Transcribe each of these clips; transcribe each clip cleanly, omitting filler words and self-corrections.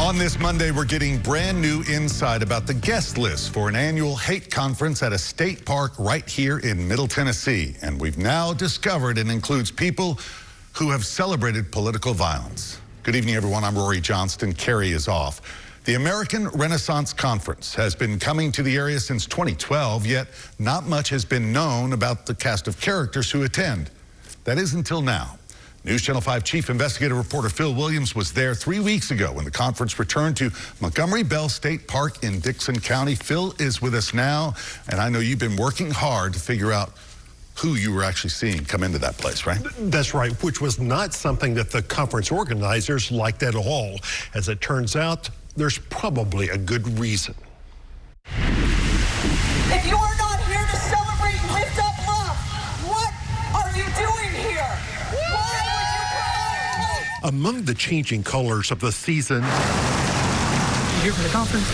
On this Monday, we're getting brand new insight about the guest list for an annual hate conference at a state park right here in Middle Tennessee. And we've now discovered it includes people who have celebrated political violence. Good evening, everyone. I'm Rory Johnston. Carrie is off. The American Renaissance Conference has been coming to the area since 2012, yet not much has been known about the cast of characters who attend. That is until now. News Channel 5 Chief Investigative Reporter Phil Williams was there 3 weeks ago when the conference returned to Montgomery Bell State Park in Dickson County. Phil is with us now, and I know you've been working hard to figure out who you were actually seeing come into that place, right? That's right, which was not something that the conference organizers liked at all. As it turns out, there's probably a good reason. If you are not here to celebrate and lift up love, what are you doing here? Why would you come out? Among the changing colors of the season, here for the conference?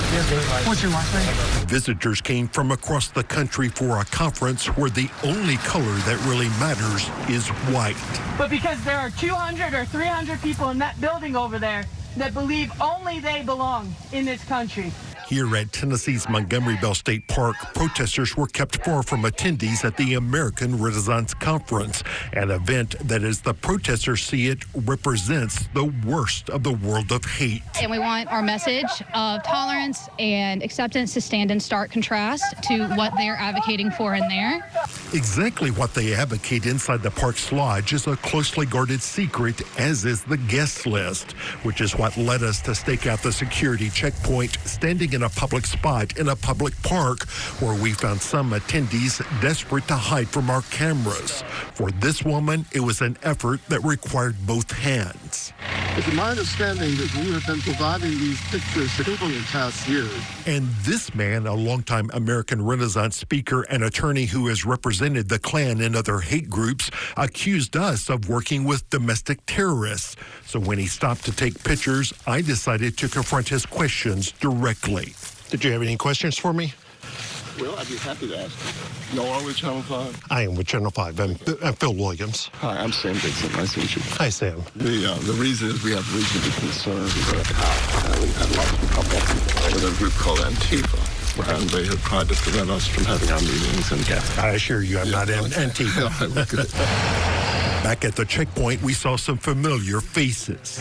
What's your last name? Visitors came from across the country for a conference where the only color that really matters is white. But because there are 200 or 300 people in that building over there that believe only they belong in this country. Here at Tennessee's Montgomery Bell State Park, protesters were kept far from attendees at the American Renaissance Conference, an event that, as the protesters see it, represents the worst of the world of hate. And we want our message of tolerance and acceptance to stand in stark contrast to what they're advocating for in there. Exactly what they advocate inside the park's lodge is a closely guarded secret, as is the guest list, which is what led us to stake out the security checkpoint standing in a public spot in a public park where we found some attendees desperate to hide from our cameras. For this woman, it was an effort that required both hands. It's my understanding that you have been providing these pictures to people in past years. And this man, a longtime American Renaissance speaker and attorney who has represented the Klan and other hate groups, accused us of working with domestic terrorists. So when he stopped to take pictures, I decided to confront his questions directly. Did you have any questions for me? Well, I'd be happy to ask you. You are with Channel 5? I am with Channel 5. I'm Phil Williams. Hi, I'm Sam Dixon. Nice to meet you. Hi, Sam. The reason is we have reason to be concerned. We've had lots of trouble with a group called Antifa. And they have tried to prevent us from having our meetings. And I assure you, I'm not Antifa. Back at the checkpoint, we saw some familiar faces.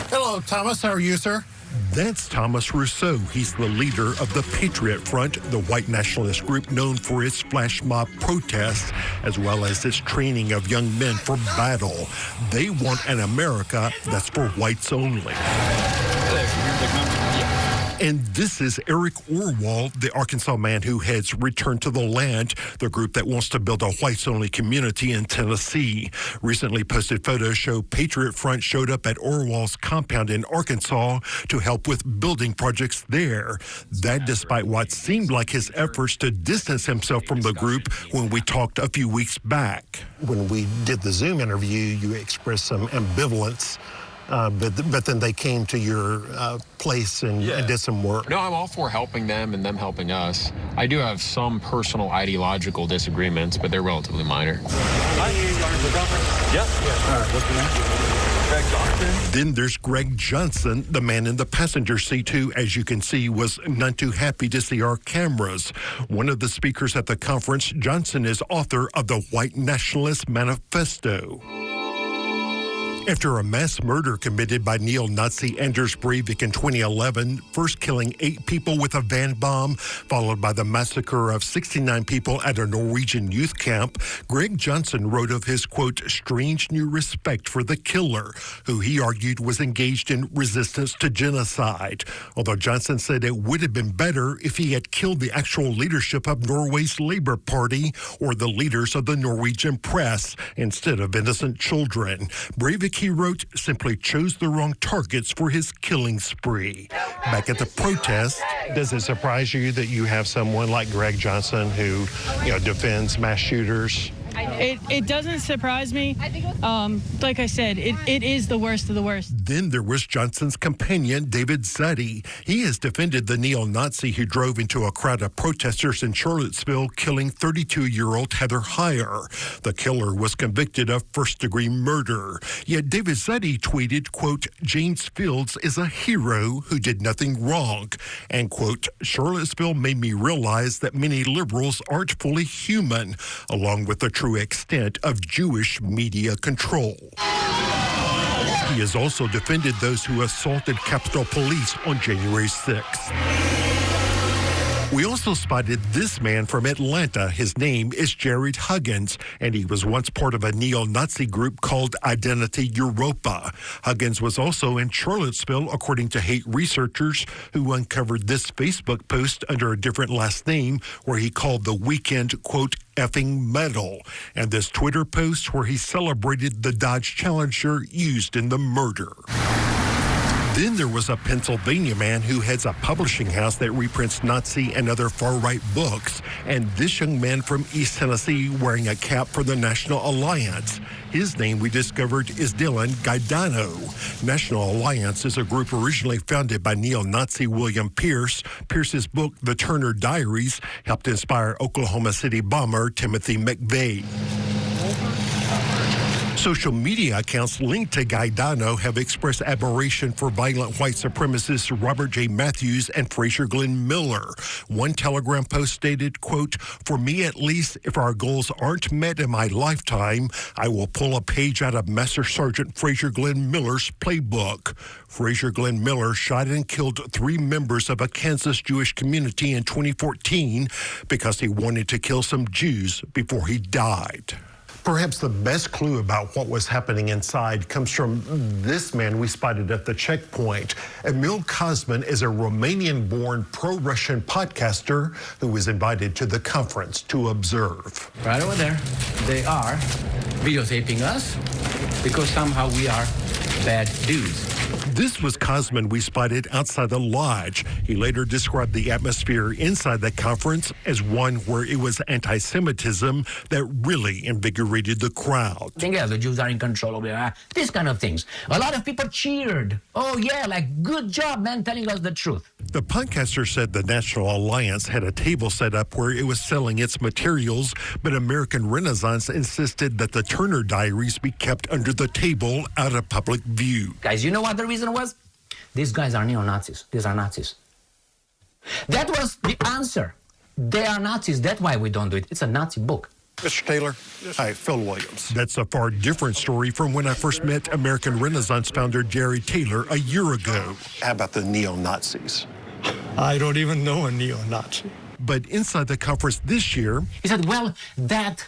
Hello, Thomas. How are you, sir? That's Thomas Rousseau. He's the leader of the Patriot Front, the white nationalist group known for its flash mob protests, as well as its training of young men for battle. They want an America that's for whites only. And this is Eric Orwell, the Arkansas man who heads Return to the Land, the group that wants to build a whites-only community in Tennessee. Recently posted photos show Patriot Front showed up at Orwell's compound in Arkansas to help with building projects there. That despite what seemed like his efforts to distance himself from the group when we talked a few weeks back. When we did the Zoom interview, you expressed some ambivalence. But then they came to your place and did some work. No, I'm all for helping them and them helping us. I do have some personal ideological disagreements, but they're relatively minor. Then there's Greg Johnson, the man in the passenger seat who, as you can see, was none too happy to see our cameras. One of the speakers at the conference, Johnson is author of the White Nationalist Manifesto. After a mass murder committed by neo-Nazi Anders Breivik in 2011, first killing 8 people with a van bomb, followed by the massacre of 69 people at a Norwegian youth camp, Greg Johnson wrote of his, quote, strange new respect for the killer, who he argued was engaged in resistance to genocide. Although Johnson said it would have been better if he had killed the actual leadership of Norway's Labour Party or the leaders of the Norwegian press instead of innocent children. Breivik, he wrote, simply chose the wrong targets for his killing spree. Back at the protest, does it surprise you that you have someone like Greg Johnson who, defends mass shooters? It doesn't surprise me. Like I said, it is the worst of the worst. Then there was Johnson's companion, David Zuddy. He has defended the neo-Nazi who drove into a crowd of protesters in Charlottesville, killing 32-year-old Heather Heyer. The killer was convicted of first-degree murder. Yet David Zuddy tweeted, quote, James Fields is a hero who did nothing wrong. And, quote, Charlottesville made me realize that many liberals aren't fully human, along with the true extent of Jewish media control. He has also defended those who assaulted Capitol Police on January 6th. We also spotted this man from Atlanta. His name is Jared Huggins, and he was once part of a neo-Nazi group called Identity Europa. Huggins was also in Charlottesville, according to hate researchers who uncovered this Facebook post under a different last name where he called the weekend, quote, effing metal, and this Twitter post where he celebrated the Dodge Challenger used in the murder. Then there was a Pennsylvania man who heads a publishing house that reprints Nazi and other far-right books, and this young man from East Tennessee wearing a cap for the National Alliance. His name, we discovered, is Dylan Gaidano. National Alliance is a group originally founded by neo-Nazi William Pierce. Pierce's book, The Turner Diaries, helped inspire Oklahoma City bomber Timothy McVeigh. Social media accounts linked to Gaidano have expressed admiration for violent white supremacists Robert J. Matthews and Fraser Glenn Miller. One Telegram post stated, quote, for me at least, if our goals aren't met in my lifetime, I will pull a page out of Master Sergeant Fraser Glenn Miller's playbook. Fraser Glenn Miller shot and killed 3 members of a Kansas Jewish community in 2014 because he wanted to kill some Jews before he died. Perhaps the best clue about what was happening inside comes from this man we spotted at the checkpoint. Emil Kosman is a Romanian-born pro-Russian podcaster who was invited to the conference to observe. Right over there, they are videotaping us because somehow we are bad dudes. This was Kosman we spotted outside the lodge. He later described the atmosphere inside the conference as one where it was anti-Semitism that really invigorated the crowd. Yeah, the Jews are in control over there. These kind of things. A lot of people cheered. Oh, yeah, like, good job, man, telling us the truth. The podcaster said the National Alliance had a table set up where it was selling its materials, but American Renaissance insisted that the Turner Diaries be kept under the table out of public view. Guys, you know what the reason was? These guys are neo-Nazis. These are Nazis. That was the answer. They are Nazis. That's why we don't do it. It's a Nazi book. Mr. Taylor, hi, Phil Williams. That's a far different story from when I first met American Renaissance founder Jerry Taylor a year ago. How about the neo-Nazis? I don't even know a neo-Nazi. But inside the conference this year, he said, well, that,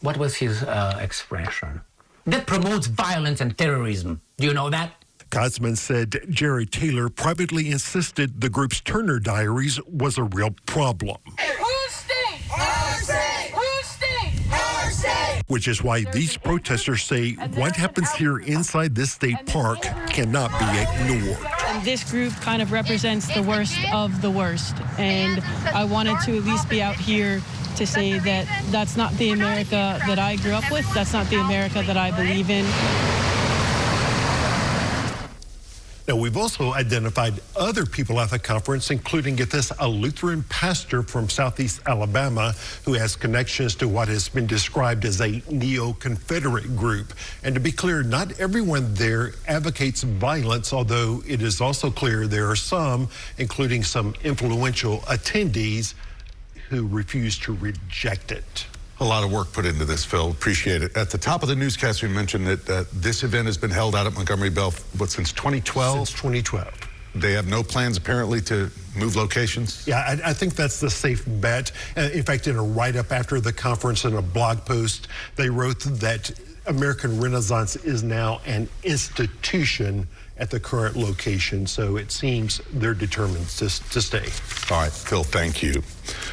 what was his expression? That promotes violence and terrorism. Do you know that? Kosman said Jerry Taylor privately insisted the group's Turner Diaries was a real problem. Who's state? Our state! Who's state? Our state! Which is why these protesters say what happens here inside this state park cannot be ignored. And this group kind of represents the worst of the worst. And I wanted to at least be out here to say that that's not the America that I grew up with. That's not the America that I believe in. Now, we've also identified other people at the conference, including, get this, a Lutheran pastor from Southeast Alabama who has connections to what has been described as a neo-Confederate group. And to be clear, not everyone there advocates violence, although it is also clear there are some, including some influential attendees, who refuse to reject it. A lot of work put into this, Phil. Appreciate it. At the top of the newscast, we mentioned that this event has been held out at Montgomery Bell, since 2012? Since 2012. They have no plans, apparently, to move locations? Yeah, I think that's the safe bet. In fact, in a write-up after the conference and a blog post, they wrote that American Renaissance is now an institution at the current location, so it seems they're determined to stay. All right, Phil, thank you.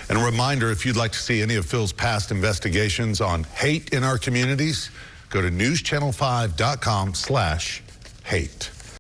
And a reminder, if you'd like to see any of Phil's past investigations on hate in our communities, go to newschannel5.com/hate.